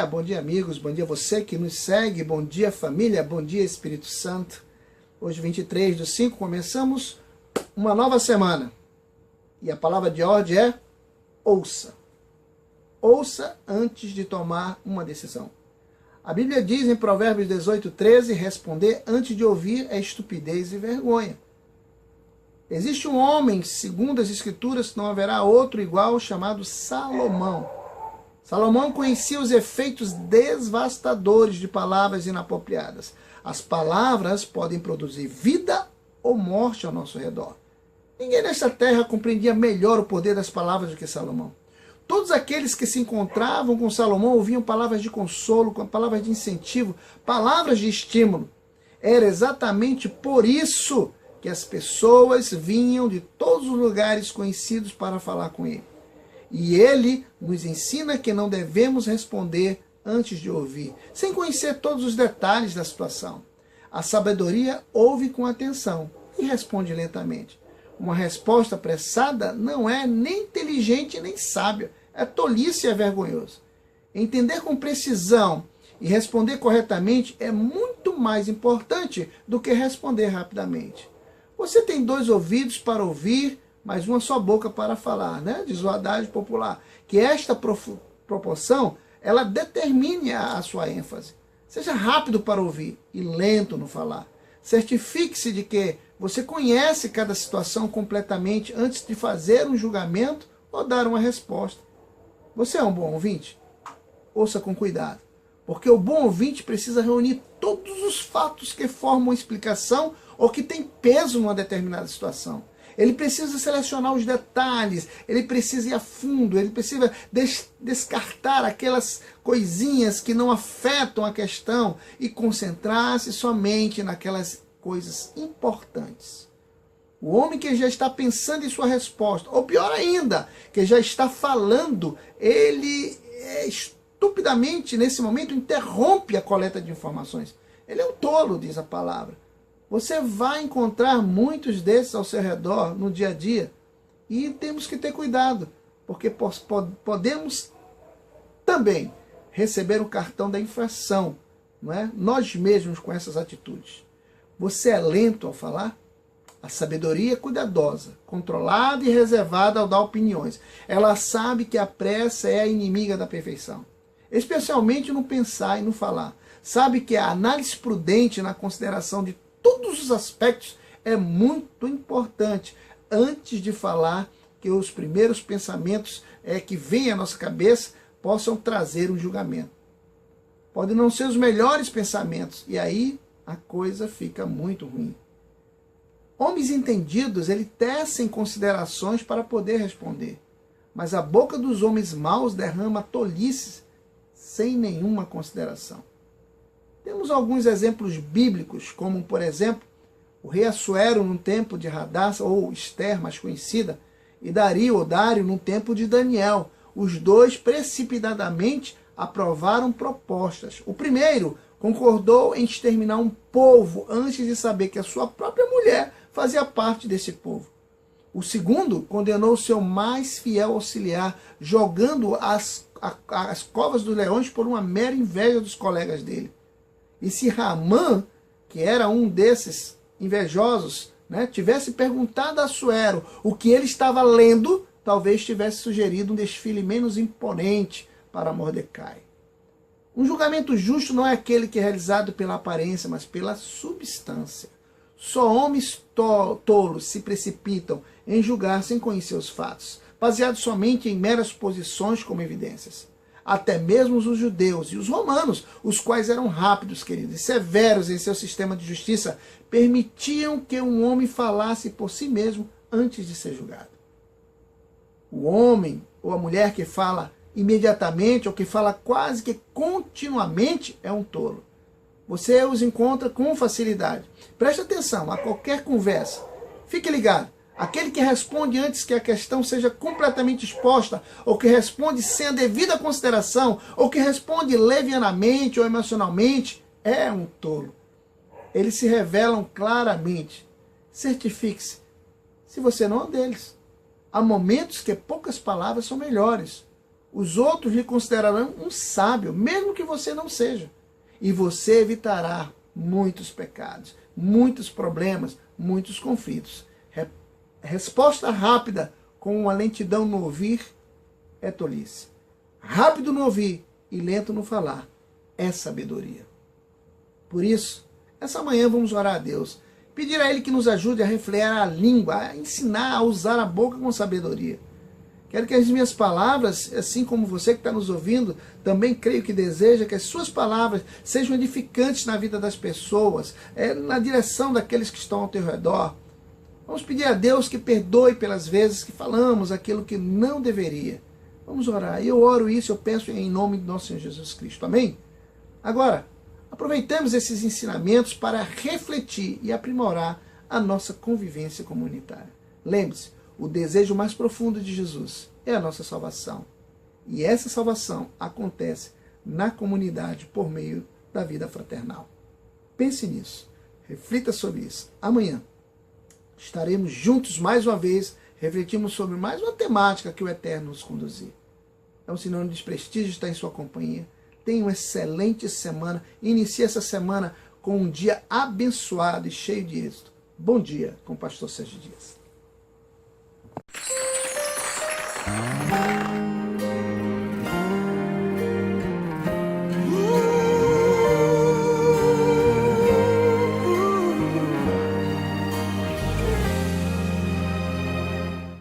Bom dia amigos, bom dia você que nos segue, bom dia família, bom dia Espírito Santo. Hoje 23/5 começamos uma nova semana e a palavra de ordem é ouça. Ouça antes de tomar uma decisão. A Bíblia diz em Provérbios 18:13, responder antes de ouvir é estupidez e vergonha. Existe um homem, segundo as Escrituras, não haverá outro igual, chamado Salomão. Salomão conhecia os efeitos devastadores de palavras inapropriadas. As palavras podem produzir vida ou morte ao nosso redor. Ninguém nesta terra compreendia melhor o poder das palavras do que Salomão. Todos aqueles que se encontravam com Salomão ouviam palavras de consolo, palavras de incentivo, palavras de estímulo. Era exatamente por isso que as pessoas vinham de todos os lugares conhecidos para falar com ele. E ele nos ensina que não devemos responder antes de ouvir, sem conhecer todos os detalhes da situação. A sabedoria ouve com atenção e responde lentamente. Uma resposta apressada não é nem inteligente nem sábia, é tolice e é vergonhoso. Entender com precisão e responder corretamente é muito mais importante do que responder rapidamente. Você tem 2 ouvidos para ouvir, mas uma só boca para falar, né? Diz o adágio popular. Que esta proporção, ela determine a sua ênfase. Seja rápido para ouvir e lento no falar. Certifique-se de que você conhece cada situação completamente antes de fazer um julgamento ou dar uma resposta. Você é um bom ouvinte? Ouça com cuidado, porque o bom ouvinte precisa reunir todos os fatos que formam uma explicação ou que têm peso numa determinada situação. Ele precisa selecionar os detalhes, ele precisa ir a fundo, ele precisa descartar aquelas coisinhas que não afetam a questão e concentrar-se somente naquelas coisas importantes. O homem que já está pensando em sua resposta, ou pior ainda, que já está falando, ele estupidamente, nesse momento, interrompe a coleta de informações. Ele é um tolo, diz a palavra. Você vai encontrar muitos desses ao seu redor no dia a dia. E temos que ter cuidado, porque podemos também receber o cartão da infração, não é? Nós mesmos com essas atitudes. Você é lento ao falar? A sabedoria é cuidadosa, controlada e reservada ao dar opiniões. Ela sabe que a pressa é a inimiga da perfeição, especialmente no pensar e no falar. Sabe que a análise prudente na consideração de todos os aspectos é muito importante antes de falar, que os primeiros pensamentos que vêm à nossa cabeça possam trazer um julgamento. Podem não ser os melhores pensamentos e aí a coisa fica muito ruim. Homens entendidos, eles tecem considerações para poder responder, mas a boca dos homens maus derrama tolices sem nenhuma consideração. Temos alguns exemplos bíblicos, como, por exemplo, o rei Assuero no tempo de Hadassa, ou Esther, mais conhecida, e Dário no tempo de Daniel. Os dois precipitadamente aprovaram propostas. O primeiro concordou em exterminar um povo antes de saber que a sua própria mulher fazia parte desse povo. O segundo condenou seu mais fiel auxiliar, jogando as covas dos leões por uma mera inveja dos colegas dele. E se Ramã, que era um desses invejosos, tivesse perguntado a Assuero o que ele estava lendo, talvez tivesse sugerido um desfile menos imponente para Mordecai. Um julgamento justo não é aquele que é realizado pela aparência, mas pela substância. Só homens tolos se precipitam em julgar sem conhecer os fatos, baseados somente em meras suposições como evidências. Até mesmo os judeus e os romanos, os quais eram rápidos, queridos, e severos em seu sistema de justiça, permitiam que um homem falasse por si mesmo antes de ser julgado. O homem ou a mulher que fala imediatamente ou que fala quase que continuamente é um tolo. Você os encontra com facilidade. Preste atenção a qualquer conversa. Fique ligado. Aquele que responde antes que a questão seja completamente exposta, ou que responde sem a devida consideração, ou que responde levianamente ou emocionalmente, é um tolo. Eles se revelam claramente. Certifique-se, se você não é um deles. Há momentos que poucas palavras são melhores. Os outros lhe considerarão um sábio, mesmo que você não seja. E você evitará muitos pecados, muitos problemas, muitos conflitos. Resposta rápida com uma lentidão no ouvir é tolice. Rápido no ouvir e lento no falar é sabedoria. Por isso, essa manhã vamos orar a Deus, pedir a Ele que nos ajude a refrear a língua, a ensinar a usar a boca com sabedoria. Quero que as minhas palavras, assim como você que está nos ouvindo, também creio que deseja que as suas palavras sejam edificantes na vida das pessoas, na direção daqueles que estão ao teu redor. Vamos pedir a Deus que perdoe pelas vezes que falamos aquilo que não deveria. Vamos orar. Eu oro isso, eu penso em nome do nosso Senhor Jesus Cristo. Amém? Agora, aproveitamos esses ensinamentos para refletir e aprimorar a nossa convivência comunitária. Lembre-se, o desejo mais profundo de Jesus é a nossa salvação. E essa salvação acontece na comunidade por meio da vida fraternal. Pense nisso. Reflita sobre isso. Amanhã estaremos juntos mais uma vez, refletimos sobre mais uma temática que o Eterno nos conduzir. É um sinônimo de prestígio estar em sua companhia. Tenha uma excelente semana. Inicie essa semana com um dia abençoado e cheio de êxito. Bom dia com o pastor Sérgio Dias.